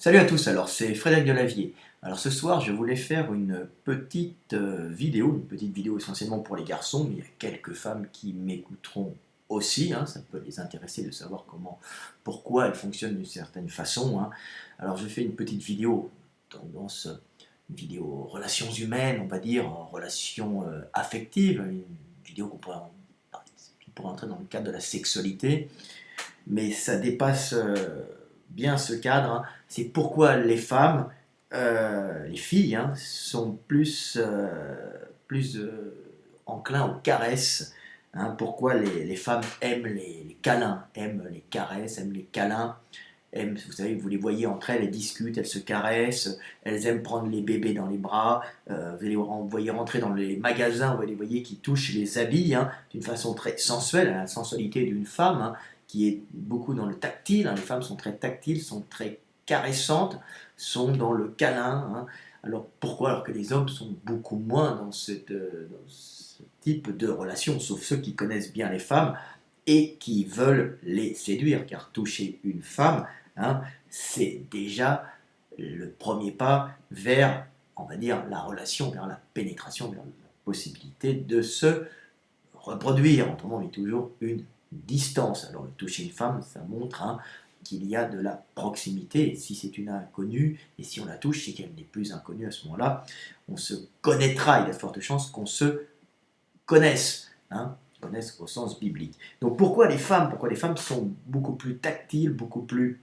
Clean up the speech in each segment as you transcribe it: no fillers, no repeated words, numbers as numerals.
Salut à tous, alors c'est Frédéric Delavier. Alors ce soir je voulais faire une petite vidéo essentiellement pour les garçons, mais il y a quelques femmes qui m'écouteront aussi, ça peut les intéresser de savoir pourquoi elles fonctionnent d'une certaine façon. Alors je fais une petite vidéo, tendance, une vidéo relations humaines, on va dire, relations affectives, une vidéo qui pourrait entrer dans le cadre de la sexualité, mais ça dépasse bien ce cadre. C'est pourquoi les femmes, les filles, sont plus enclins aux caresses. Pourquoi les femmes aiment les câlins, aiment les caresses, aiment les câlins, vous savez, vous les voyez entre elles, elles discutent, elles se caressent, elles aiment prendre les bébés dans les bras, vous les voyez rentrer dans les magasins, vous les voyez qui touchent les habits d'une façon très sensuelle, la sensualité d'une femme, qui est beaucoup dans le tactile, les femmes sont très tactiles, sont très caressantes, sont dans le câlin. Alors pourquoi? Alors que les hommes sont beaucoup moins dans ce type de relation, sauf ceux qui connaissent bien les femmes et qui veulent les séduire, car toucher une femme, c'est déjà le premier pas vers, on va dire, la relation, vers la pénétration, vers la possibilité de se reproduire. Autrement, il y a toujours une distance. Alors, le toucher une femme, ça montre qu'il y a de la proximité. Et si c'est une inconnue, et si on la touche, c'est qu'elle n'est plus inconnue à ce moment-là, on se connaîtra. Il y a de fortes chances qu'on se connaisse. Connaissent au sens biblique. Donc pourquoi les femmes sont beaucoup plus tactiles, beaucoup plus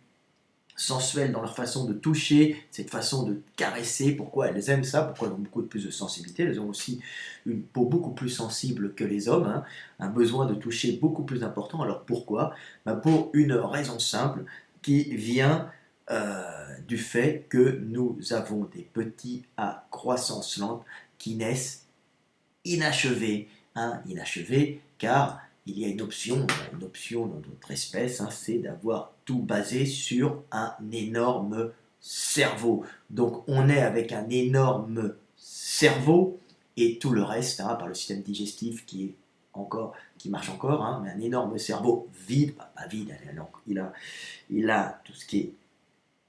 sensuelles dans leur façon de toucher, cette façon de caresser, pourquoi elles aiment ça, pourquoi elles ont beaucoup plus de sensibilité, elles ont aussi une peau beaucoup plus sensible que les hommes, un besoin de toucher beaucoup plus important. Alors pourquoi? Pour une raison simple qui vient du fait que nous avons des petits à croissance lente qui naissent inachevés, inachevés, car il y a une option dans notre espèce, c'est d'avoir tout basé sur un énorme cerveau. Donc on est avec un énorme cerveau et tout le reste par le système digestif qui marche encore, mais un énorme cerveau vide, pas vide, il a tout ce qui est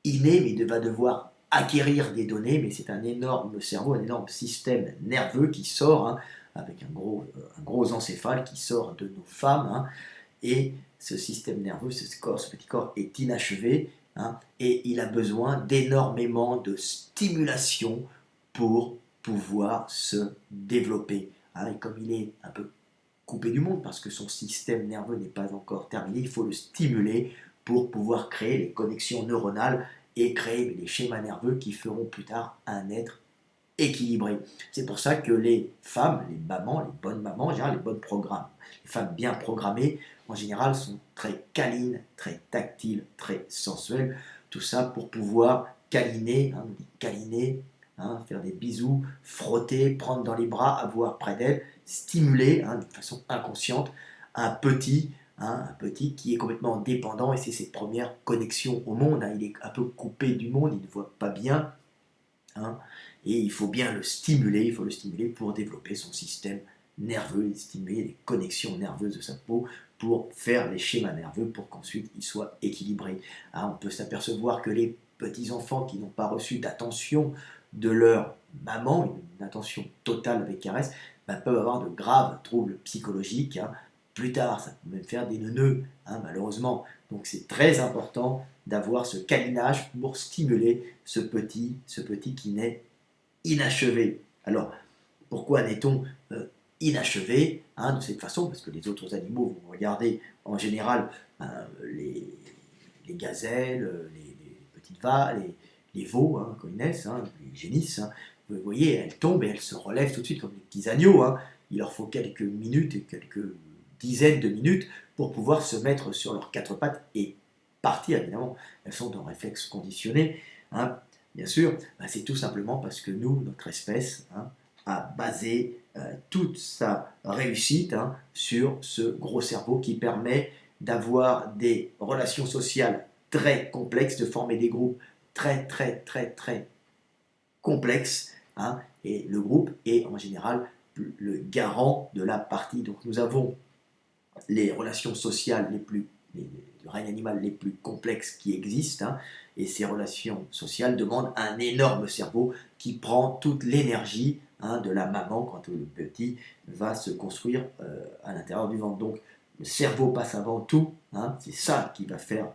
inné, mais il va devoir acquérir des données, mais c'est un énorme cerveau, un énorme système nerveux qui sort, avec un gros encéphale qui sort de nos femmes, et ce système nerveux, ce petit corps est inachevé, et il a besoin d'énormément de stimulation pour pouvoir se développer. Et comme il est un peu coupé du monde, parce que son système nerveux n'est pas encore terminé, il faut le stimuler pour pouvoir créer les connexions neuronales et créer les schémas nerveux qui feront plus tard un être équilibré. C'est pour ça que les femmes, les mamans, les bonnes mamans, en général, les femmes bien programmées, en général, sont très câlines, très tactiles, très sensuelles. Tout ça pour pouvoir câliner, faire des bisous, frotter, prendre dans les bras, avoir près d'elle, stimuler de façon inconsciente un petit, un petit qui est complètement dépendant, et c'est ses premières connexions au monde. Il est un peu coupé du monde, il ne voit pas bien, et il faut bien le stimuler, pour développer son système nerveux, stimuler les connexions nerveuses de sa peau pour faire les schémas nerveux pour qu'ensuite il soit équilibré. On peut s'apercevoir que les petits-enfants qui n'ont pas reçu d'attention de leur maman, une attention totale avec caresse, peuvent avoir de graves troubles psychologiques. Plus tard, ça peut même faire des neuneux, malheureusement. Donc c'est très important d'avoir ce câlinage pour stimuler ce petit qui naît inachevé. Alors, pourquoi naît-on inachevé de cette façon? Parce que les autres animaux, vous regardez en général les gazelles, les petites vaches, les veaux, quand ils naissent, les génisses, vous voyez, elles tombent et elles se relèvent tout de suite comme des petits agneaux. Il leur faut quelques minutes et quelques dizaines de minutes pour pouvoir se mettre sur leurs quatre pattes et partir. Évidemment, elles sont en réflexe conditionné. Bien sûr, c'est tout simplement parce que nous, notre espèce, a basé toute sa réussite sur ce gros cerveau qui permet d'avoir des relations sociales très complexes, de former des groupes très très très très complexes, et le groupe est en général le garant de la partie. Donc nous avons les relations sociales le règne animal les plus complexes qui existent, Et ces relations sociales demandent un énorme cerveau qui prend toute l'énergie de la maman quand le petit va se construire à l'intérieur du ventre. Donc le cerveau passe avant tout, c'est ça qui va faire,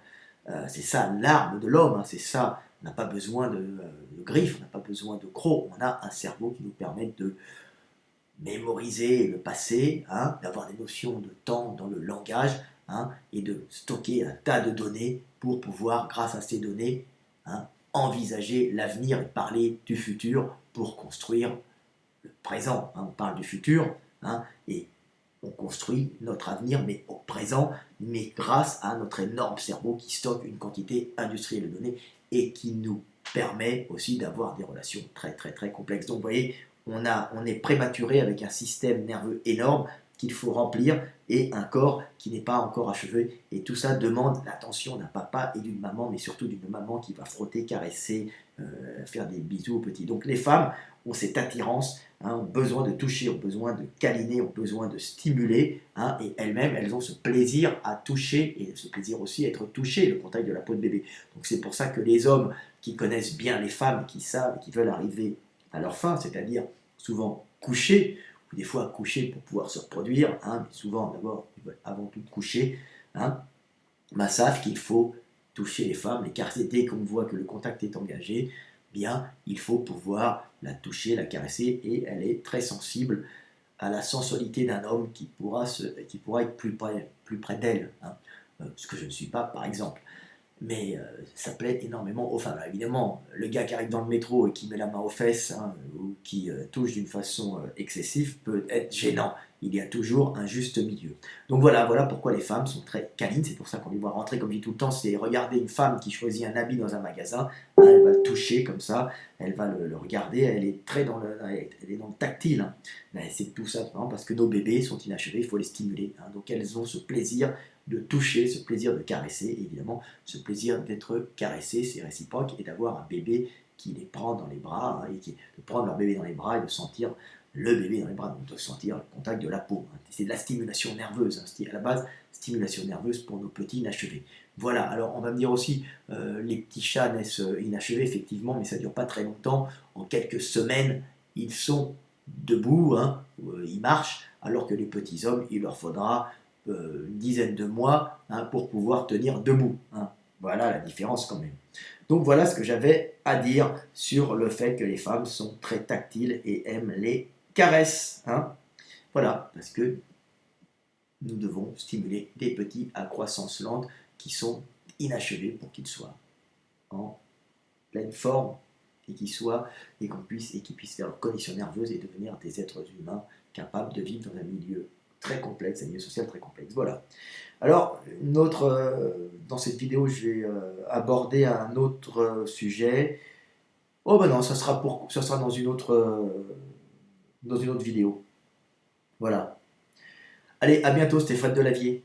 c'est ça l'arme de l'homme, c'est ça, on n'a pas besoin de griffes, on n'a pas besoin de crocs, on a un cerveau qui nous permet de mémoriser le passé, d'avoir des notions de temps dans le langage, et de stocker un tas de données pour pouvoir, grâce à ces données, envisager l'avenir et parler du futur pour construire le présent. On parle du futur et on construit notre avenir, mais au présent, mais grâce à notre énorme cerveau qui stocke une quantité industrielle de données et qui nous permet aussi d'avoir des relations très très très complexes. Donc vous voyez, on est prématuré avec un système nerveux énorme qu'il faut remplir et un corps qui n'est pas encore achevé. Et tout ça demande l'attention d'un papa et d'une maman, mais surtout d'une maman qui va frotter, caresser, faire des bisous aux petits. Donc les femmes ont cette attirance, ont besoin de toucher, ont besoin de câliner, ont besoin de stimuler, et elles-mêmes, elles ont ce plaisir à toucher, et ce plaisir aussi à être touchées, le contact de la peau de bébé. Donc c'est pour ça que les hommes qui connaissent bien les femmes, qui savent, qui veulent arriver à leur fin, c'est-à-dire souvent coucher, ou des fois coucher pour pouvoir se reproduire, mais souvent d'abord, ils veulent avant tout coucher, savent qu'il faut toucher les femmes, les caresser. Dès qu'on voit que le contact est engagé, bien, il faut pouvoir la toucher, la caresser, et elle est très sensible à la sensualité d'un homme qui pourra être plus près d'elle, ce que je ne suis pas, par exemple. Mais ça plaît énormément aux femmes. Alors, évidemment, le gars qui arrive dans le métro et qui met la main aux fesses, ou qui touche d'une façon excessive peut être gênant. Il y a toujours un juste milieu. Donc voilà pourquoi les femmes sont très câlines. C'est pour ça qu'on les voit rentrer, comme je dis tout le temps, c'est regarder une femme qui choisit un habit dans un magasin, elle va le toucher comme ça, elle va le regarder, elle est dans le tactile. Mais c'est tout simplement parce que nos bébés sont inachevés, il faut les stimuler. Donc elles ont ce plaisir de toucher, ce plaisir de caresser, et évidemment ce plaisir d'être caressé, c'est réciproque, et d'avoir un bébé qui les prend dans les bras, et de prendre leur bébé dans les bras et de sentir le bébé dans les bras, donc de sentir le contact de la peau. C'est de la stimulation nerveuse, c'est à la base stimulation nerveuse pour nos petits inachevés. Voilà, alors on va me dire aussi, les petits chats naissent inachevés, effectivement, mais ça ne dure pas très longtemps. En quelques semaines, ils sont debout, ils marchent, alors que les petits hommes, il leur faudra une dizaine de mois pour pouvoir tenir debout. Voilà la différence quand même. Donc voilà ce que j'avais à dire sur le fait que les femmes sont très tactiles et aiment les caresses. Voilà, parce que nous devons stimuler des petits à croissance lente qui sont inachevés pour qu'ils soient en pleine forme et qu'ils puissent faire leur connexion nerveuse et devenir des êtres humains capables de vivre dans un milieu très complexe, un milieu social très complexe. Voilà. Alors, dans cette vidéo, je vais aborder un autre sujet. Oh ben non, ça sera dans une autre vidéo. Voilà. Allez, à bientôt, c'était Fred Delavier.